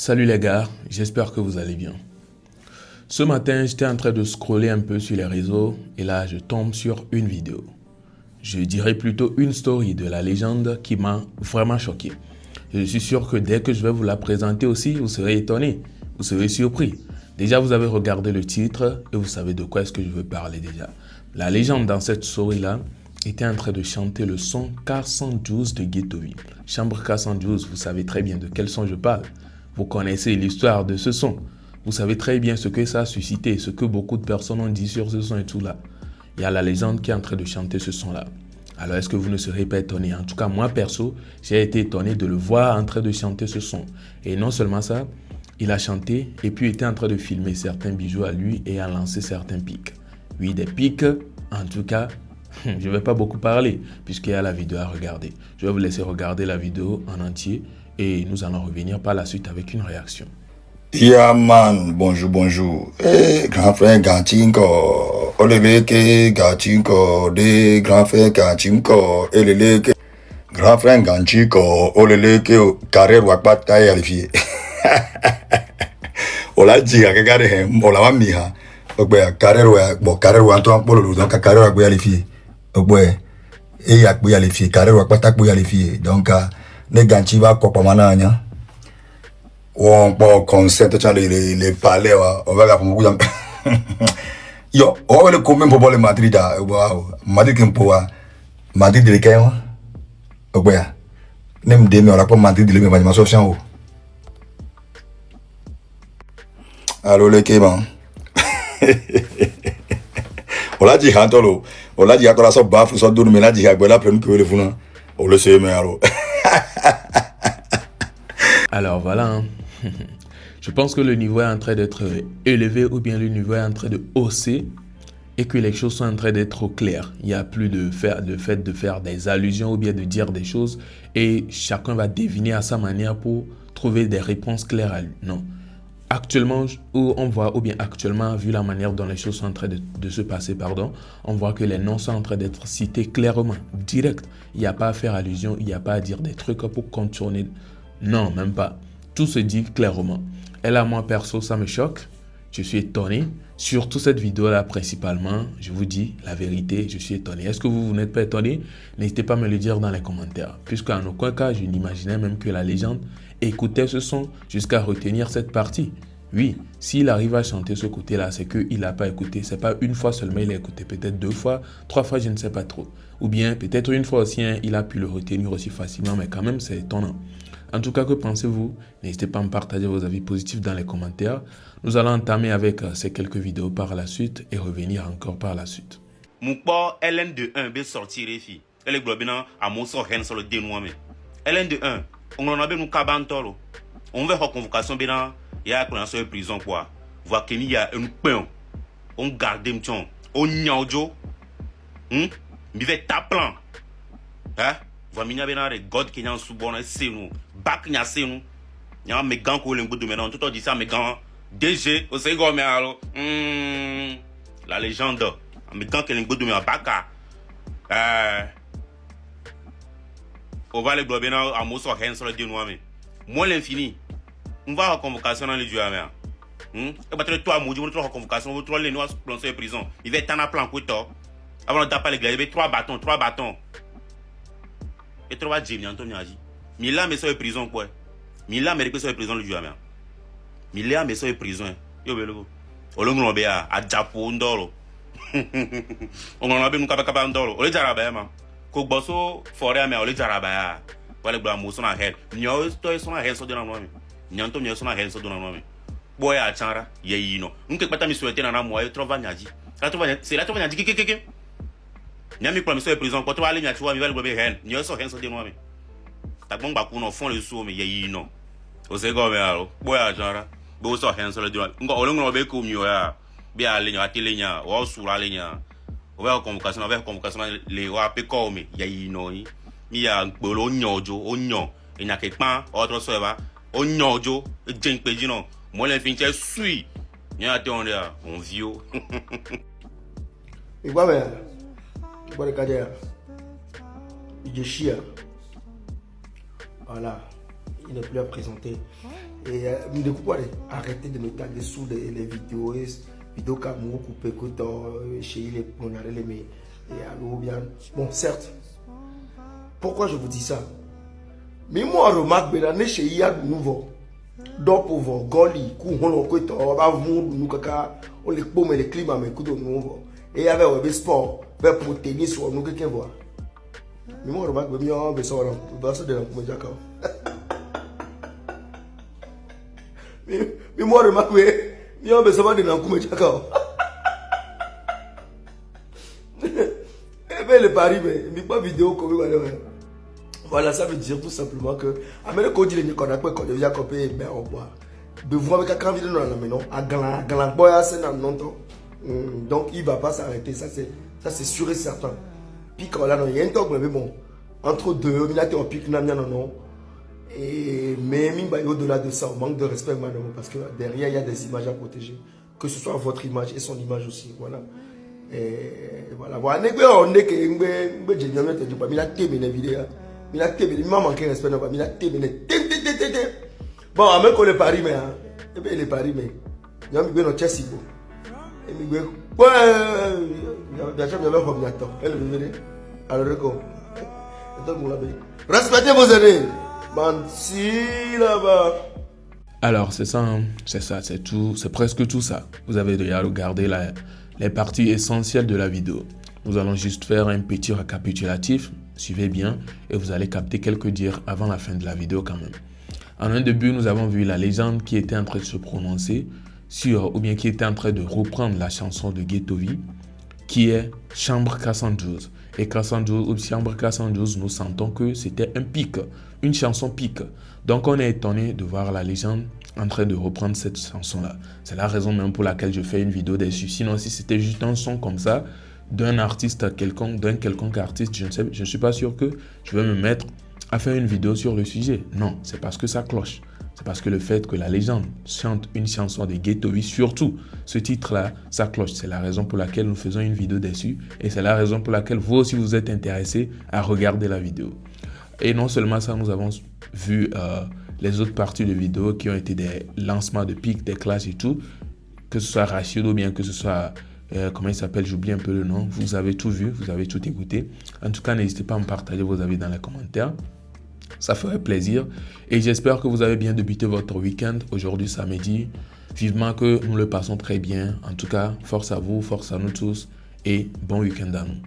Salut les gars, j'espère que vous allez bien. Ce matin, j'étais en train de scroller un peu sur les réseaux et là, je tombe sur une vidéo. Je dirais plutôt une story de la légende qui m'a vraiment choqué. Je suis sûr que dès que je vais vous la présenter aussi, vous serez étonné, vous serez surpris. Déjà, vous avez regardé le titre et vous savez de quoi est-ce que je veux parler déjà. La légende dans cette story-là était en train de chanter le son K112 de Ghettoville. Chambre K112, vous savez très bien de quel son je parle. Vous connaissez l'histoire de ce son. Vous savez très bien ce que ça a suscité, ce que beaucoup de personnes ont dit sur ce son et tout là. Il y a la légende qui est en train de chanter ce son-là. Alors, est-ce que vous ne serez pas étonné? En tout cas, moi, perso, j'ai été étonné de le voir en train de chanter ce son. Et non seulement ça, il a chanté et puis était en train de filmer certains bijoux à lui et a lancé certains pics. Oui, des pics, en tout cas, je ne vais pas beaucoup parler puisqu'il y a la vidéo à regarder. Je vais vous laisser regarder la vidéo en entier et nous allons revenir par la suite avec une réaction. Yeah man, bonjour. Grand frère Ganchinko, oleleke Ganchinko, de grand frère Ganchinko, eleleke. Grand frère Ganchinko, oleleke, carrière wakbata yalifié. Ola jiga kagare hem, ola wa miha. Ogbe carrière wa to ampolo donc carrière wakbe yalifié. Ogbe e yakbe yalifié, carrière wakbata kbe yalifié. Donc ne Ganchi va kopamana anya. On peut concentrer les palais, on va faire beaucoup de yo, on va le combien pour le Madrid, Madrid qui peut Madrid de l'équerre, ok, même demain on a pas Madrid de l'équerre, mais sauf en haut. Alors le Kéman, on l'a dit Antolo, on l'a dit à quoi ça baffe, ça donne mais là dit à quoi la pleine que le fou, on le sait mais alors. Alors voilà, hein. Je pense que le niveau est en train d'être élevé ou bien le niveau est en train de hausser et que les choses sont en train d'être claires. Il n'y a plus de fait de faire des allusions ou bien de dire des choses et chacun va deviner à sa manière pour trouver des réponses claires à lui. Non. Actuellement, on voit, ou bien actuellement, vu la manière dont les choses sont en train de se passer, on voit que les noms sont en train d'être cités clairement, direct. Il n'y a pas à faire allusion, il n'y a pas à dire des trucs pour contourner. Non, même pas. Tout se dit clairement. Et là, moi, perso, ça me choque. Je suis étonné. Surtout cette vidéo-là, principalement, je vous dis la vérité, je suis étonné. Est-ce que vous n'êtes pas étonné? N'hésitez pas à me le dire dans les commentaires. Puisqu'en aucun cas, je n'imaginais même que la légende écoutait ce son jusqu'à retenir cette partie. Oui, s'il arrive à chanter ce côté-là, c'est qu'il n'a pas écouté. C'est pas une fois seulement, il a écouté. Peut-être 2 fois, 3 fois, je ne sais pas trop. Ou bien, peut-être une fois aussi, hein, il a pu le retenir aussi facilement. Mais quand même, c'est étonnant. En tout cas, que pensez-vous? N'hésitez pas à me partager vos avis positifs dans les commentaires. Nous allons entamer avec ces quelques vidéos par la suite et revenir encore par la suite. Mon port LN de 1 be sortir fi. Elle est globina à mon sort hen sur le dénoiement. LN de 1, on en a bien nous cabantolo. On veut convocation bena, il y a qu'on sur prison quoi. Voir qu'il y a un pain. On garde m'ton, on nyaojo. Mi fait ta plan. Hein? Voir mina bena de God qui n'en sous bon c'est nous. Bac nya c'est nous. Nya me gang ko le ngou de maintenant tout dit ça me gang. DG au Sénégal mais alors la légende me gang que le ngou de me baka. On va les glober dans à Mosso Hen sur le dénoiement. Moi l'infini. On va à convocation dans les dieux amers. Et bah toi moudi on trouve convocation, on trouve les noirs plongés en prison. Il va être en plan quoi avant de taper les gars, il y avait 3 bâtons. Et 3 Jimmy Antonio Agi. Mila mais sur prison quoi. Mila mais sur prison le dieu amer. Mila mais sur prison. Yo belo. Olongo be a Japo ndolo. On en a bien nous kaba ndolo. Ole jaraba ma. Ko gboso fore me ole jaraba ya. Wale gba mo so na head. Nyo to so na head so de na mo mi. Nyanto nyo so na head so de na mo mi. Boy a chanra ye yino. Nke pata mi souhaiter na mo e trova nyaji. La trova c'est la trova nyaji keke. Nyami pour mi so prison ko to ale nya chiwa mi wale gba be head. Nyo so head so de na mo mi. Ta gbon gba ku no fon le so mi ye yino. O se go me aro. Boy a chanra. Bo so head so le de na. Ngo olongo be ku mi o ya. Bi ale nya atele nya. O su la le nya. On va convocation les rapé comme yayino mi a gbolo nyojo onyo ina ke pan autre so va onyojo jen peji no mo le fin che sui ni ate on dia on vio igba me igba de kaje il chia voilà il n'est plus à présenter Et me découvre, arrêtez de me taguer sous les vidéos, vidéos Cameroun coupé écoute chez les monarés les mais et alors bien. Bon, certes. Pourquoi je vous dis ça? Mais moi remarque ben chez Yad nouveau. Donc pour vos goli, coup on ko to ba vun nous kaka on les pomme les climat mais coup de nouveau. Et avec le sport, vers pour tennis ou nous quelqu'un voir. Mais moi remarque ben on be so ba so de la comme jaka. Mais moi remarque ben on be so de la comme jaka. Et ben le pari mais pas vidéo comme voilà, ça veut dire tout simplement que Amérique dit les qu'on a pas qu'on devient copé ben au bois. De voir avec quelqu'un vidéo dans la maison, à galant boya c'est dans longtemps. Donc il va pas s'arrêter, ça c'est sûr et certain. Puis quand là il y a un temps mais bon entre deux, il a été en pique non. Et mais au-delà de ça, on manque de respect madame parce que derrière il y a des images à protéger, que ce soit votre image et son image aussi, voilà. Et voilà, voilà, on est que j'ai jamais entendu pas, mais il a terminé la vidéo. Il a terminé, il m'a manqué de respect, il a terminé. Bon, avec le pari, mais et bien les paris, mais il y a un Chelsea. Et il y a elle venait. Alors, respectez vos aînés. Si là-bas. Alors, c'est ça, hein. C'est tout, c'est presque tout ça. Vous avez déjà regardé les parties essentielles de la vidéo. Nous allons juste faire un petit récapitulatif, suivez bien, et vous allez capter quelques dires avant la fin de la vidéo quand même. En un début, nous avons vu la légende qui était en train de se prononcer sur, ou bien qui était en train de reprendre la chanson de Ghettovi, qui est Chambre 412. Et 412 ou Chambre 412, nous sentons que c'était un pic, une chanson pic. Donc on est étonné de voir la légende en train de reprendre cette chanson-là. C'est la raison même pour laquelle je fais une vidéo dessus. Sinon, si c'était juste un son comme ça, d'un artiste quelconque, d'un quelconque artiste, je ne suis pas sûr que je vais me mettre à faire une vidéo sur le sujet. Non, c'est parce que ça cloche. C'est parce que le fait que la légende chante une chanson de Ghettovi, surtout ce titre-là, ça cloche. C'est la raison pour laquelle nous faisons une vidéo dessus. Et c'est la raison pour laquelle vous aussi vous êtes intéressés à regarder la vidéo. Et non seulement ça, nous avons vu les autres parties de vidéo qui ont été des lancements de pics, des clashs et tout. Que ce soit Rachid ou bien que ce soit... comment il s'appelle, j'oublie un peu le nom. Vous avez tout vu, vous avez tout écouté. En tout cas, n'hésitez pas à me partager vos avis dans les commentaires. Ça ferait plaisir. Et j'espère que vous avez bien débuté votre week-end aujourd'hui samedi. Vivement que nous le passons très bien. En tout cas, force à vous, force à nous tous et bon week-end à nous.